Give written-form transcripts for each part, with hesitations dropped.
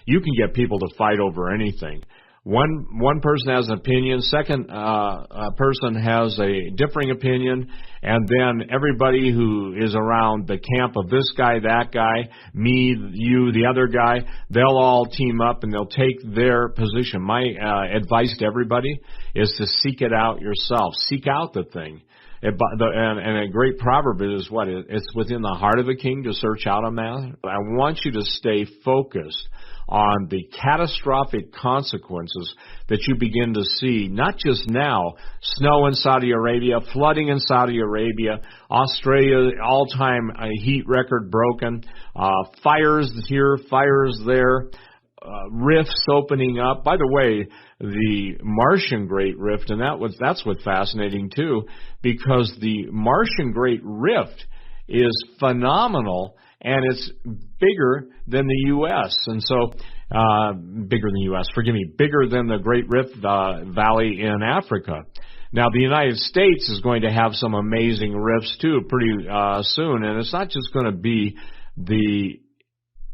you can get people to fight over anything. One person has an opinion, second person has a differing opinion, and then everybody who is around the camp of this guy, that guy, me, you, the other guy, they'll all team up and they'll take their position. My advice to everybody is to seek it out yourself. Seek out the thing. And a great proverb is what? It's within the heart of the king to search out a man. I want you to stay focused on the catastrophic consequences that you begin to see, not just now, snow in Saudi Arabia, flooding in Saudi Arabia, Australia, all-time heat record broken, fires here, fires there, rifts opening up. By the way, the Martian Great Rift, and that's what's fascinating too, because the Martian Great Rift is phenomenal, and it's bigger than the U.S. And so, bigger than the U.S., forgive me, bigger than the Great Rift Valley in Africa. Now, the United States is going to have some amazing rifts too pretty soon, and it's not just going to be the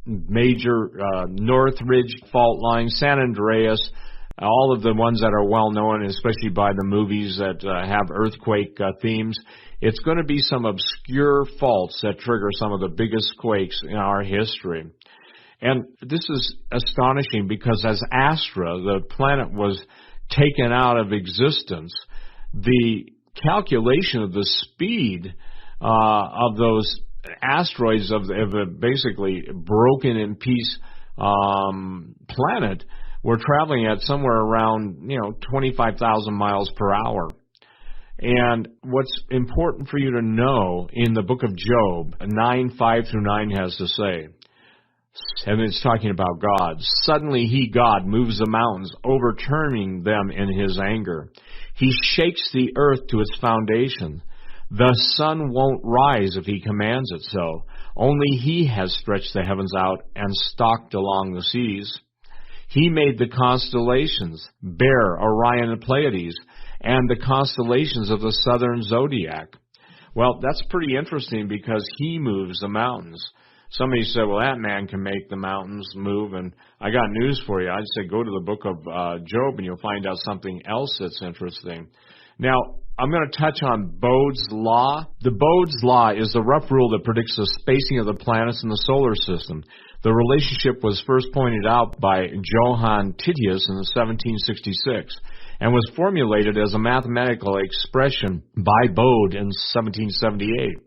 major Northridge fault line, San Andreas, all of the ones that are well known, especially by the movies that have earthquake themes. It's going to be some obscure faults that trigger some of the biggest quakes in our history. And this is astonishing because as Astra, the planet, was taken out of existence, the calculation of the speed of those asteroids of a basically broken in piece planet were traveling at somewhere around 25,000 miles per hour. And what's important for you to know in the book of Job, 9:5-9 has to say, and it's talking about God. Suddenly he, God, moves the mountains, overturning them in his anger. He shakes the earth to its foundation. The sun won't rise if he commands it so. Only he has stretched the heavens out and stalked along the seas. He made the constellations, Bear, Orion, and Pleiades, and the constellations of the southern zodiac. Well, that's pretty interesting because he moves the mountains. Somebody said, well, that man can make the mountains move, and I got news for you. I'd say go to the book of Job, and you'll find out something else that's interesting. Now, I'm going to touch on Bode's law. The Bode's law is the rough rule that predicts the spacing of the planets in the solar system. The relationship was first pointed out by Johann Titius in 1766 and was formulated as a mathematical expression by Bode in 1778.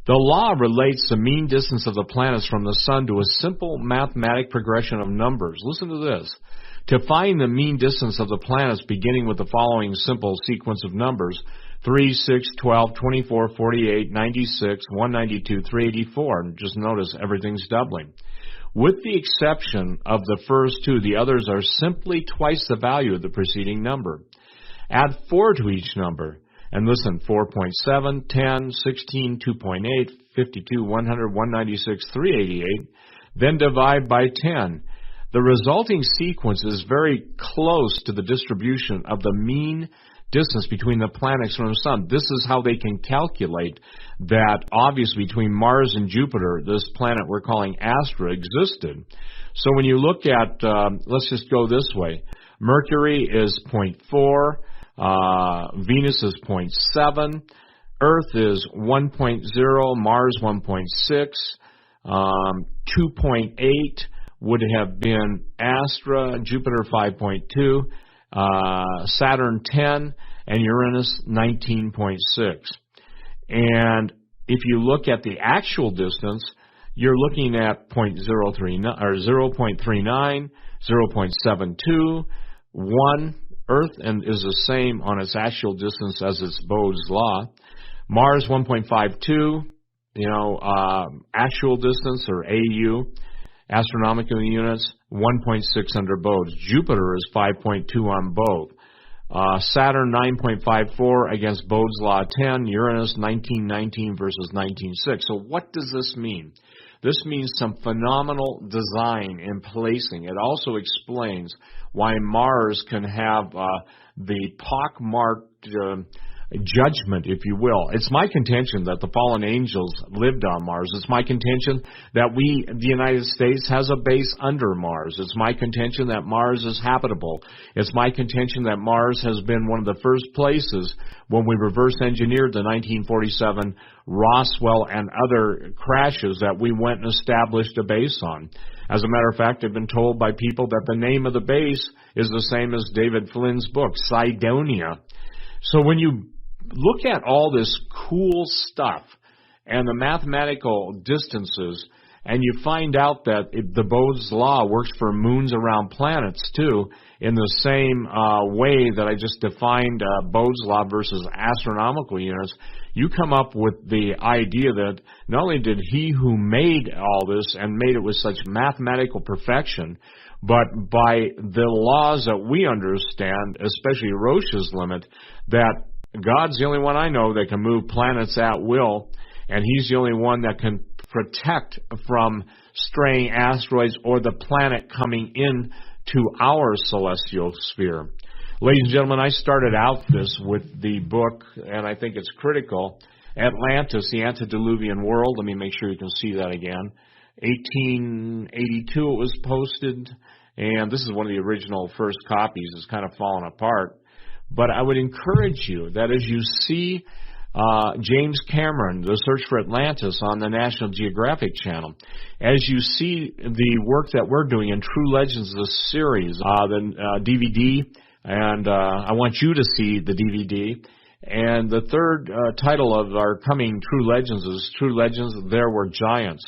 The law relates the mean distance of the planets from the sun to a simple mathematic progression of numbers. Listen to this. To find the mean distance of the planets beginning with the following simple sequence of numbers, 3, 6, 12, 24, 48, 96, 192, 384. And just notice everything's doubling. With the exception of the first two, the others are simply twice the value of the preceding number. Add 4 to each number. And listen, 4.7, 10, 16, 2.8, 52, 100, 196, 388. Then divide by 10. The resulting sequence is very close to the distribution of the mean distance between the planets from the sun. This is how they can calculate that obviously between Mars and Jupiter, this planet we're calling Astra existed. So when you look at, let's just go this way. Mercury is 0.4, Venus is 0.7, Earth is 1.0, Mars 1.6, 2.8 would have been Astra, Jupiter 5.2, Saturn 10, and Uranus 19.6. And if you look at the actual distance, you're looking at 0.039 or 0.39, 0.72, 1. Earth and is the same on its actual distance as its Bode's law. Mars 1.52, actual distance or AU, astronomical units, 1.6 under Bode's. Jupiter is 5.2 on Bode. Saturn 9.54 against Bode's law 10, Uranus 1919 versus 19.6. So what does this mean? This means some phenomenal design in placing. It also explains why Mars can have the pockmarked judgment, if you will. It's my contention that the fallen angels lived on Mars. It's my contention that the United States, has a base under Mars. It's my contention that Mars is habitable. It's my contention that Mars has been one of the first places when we reverse engineered the 1947 Roswell and other crashes that we went and established a base on. As a matter of fact, I've been told by people that the name of the base is the same as David Flynn's book, Cydonia. So when you look at all this cool stuff and the mathematical distances, and you find out that the Bode's law works for moons around planets too, in the same way that I just defined Bode's law versus astronomical units, you come up with the idea that not only did he who made all this and made it with such mathematical perfection, but by the laws that we understand, especially Roche's limit, that God's the only one I know that can move planets at will, and He's the only one that can protect from straying asteroids or the planet coming in to our celestial sphere. Ladies and gentlemen, I started out this with the book, and I think it's critical, Atlantis, the Antediluvian World. Let me make sure you can see that again. 1882 it was posted, and this is one of the original first copies. It's kind of fallen apart. But I would encourage you that as you see James Cameron, The Search for Atlantis on the National Geographic Channel, as you see the work that we're doing in True Legends, the series, the DVD, and I want you to see the DVD. And the third title of our coming True Legends is True Legends, There Were Giants.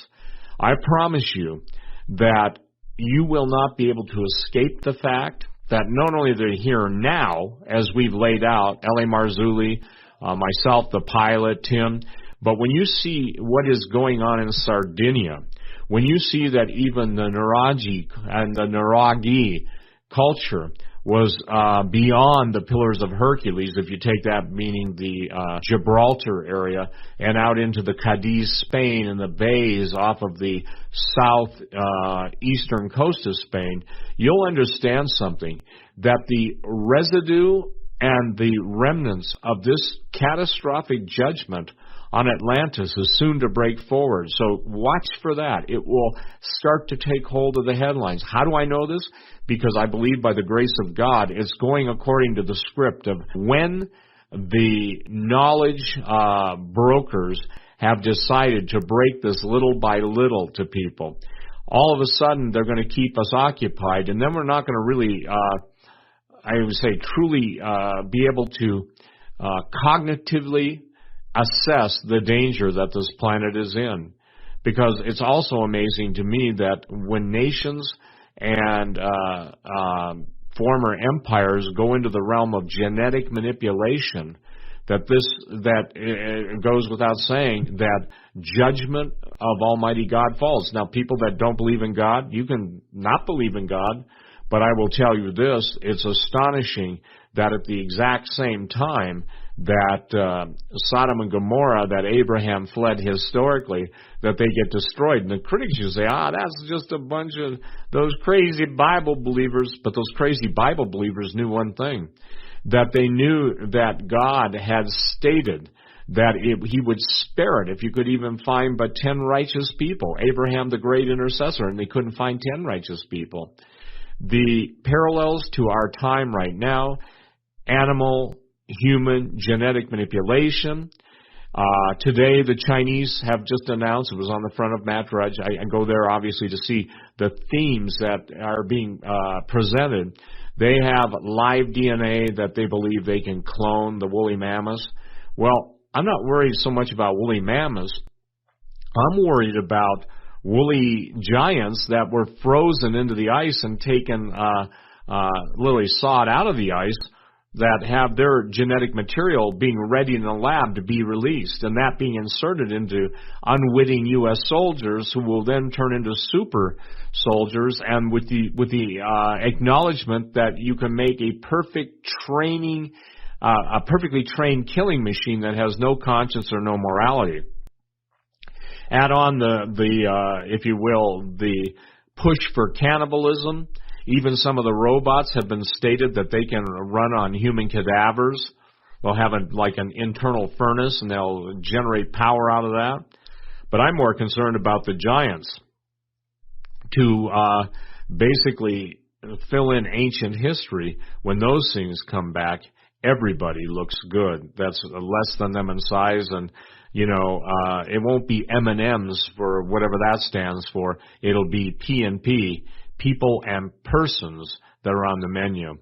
I promise you that you will not be able to escape the fact that not only they're here now, as we've laid out, L.A. Marzulli, myself, the pilot, Tim, but when you see what is going on in Sardinia, when you see that even the Nuragi and the Nuragi culture was beyond the Pillars of Hercules, if you take that meaning the Gibraltar area, and out into the Cadiz, Spain, and the bays off of the southeastern coast of Spain, you'll understand something, that the residue and the remnants of this catastrophic judgment on Atlantis is soon to break forward. So watch for that. It will start to take hold of the headlines. How do I know this? Because I believe by the grace of God, it's going according to the script of when the knowledge brokers have decided to break this little by little to people. All of a sudden, they're going to keep us occupied, and then we're not going to really, I would say, truly be able to cognitively assess the danger that this planet is in. Because it's also amazing to me that when nations and former empires go into the realm of genetic manipulation, that it goes without saying that judgment of Almighty God falls. Now, people that don't believe in God, you can not believe in God, but I will tell you this, it's astonishing that at the exact same time that Sodom and Gomorrah, that Abraham fled historically, that they get destroyed. And the critics you say, that's just a bunch of those crazy Bible believers. But those crazy Bible believers knew one thing, that they knew that God had stated that He would spare it if you could even find but 10 righteous people. Abraham, the great intercessor, and they couldn't find 10 righteous people. The parallels to our time right now, animal, human genetic manipulation. Today, the Chinese have just announced, it was on the front of Matt Drudge, I go there obviously to see the themes that are being presented. They have live DNA that they believe they can clone the woolly mammoths. Well, I'm not worried so much about woolly mammoths. I'm worried about woolly giants that were frozen into the ice and taken, literally sawed out of the ice, that have their genetic material being ready in the lab to be released, and that being inserted into unwitting U.S. soldiers who will then turn into super soldiers, and with the acknowledgement that you can make a perfectly trained killing machine that has no conscience or no morality. Add on if you will, the push for cannibalism. Even some of the robots have been stated that they can run on human cadavers. They'll have like an internal furnace, and they'll generate power out of that. But I'm more concerned about the giants to basically fill in ancient history. When those things come back, everybody looks good. That's less than them in size, and it won't be M&Ms for whatever that stands for. It'll be P&P, people and persons, that are on the menu.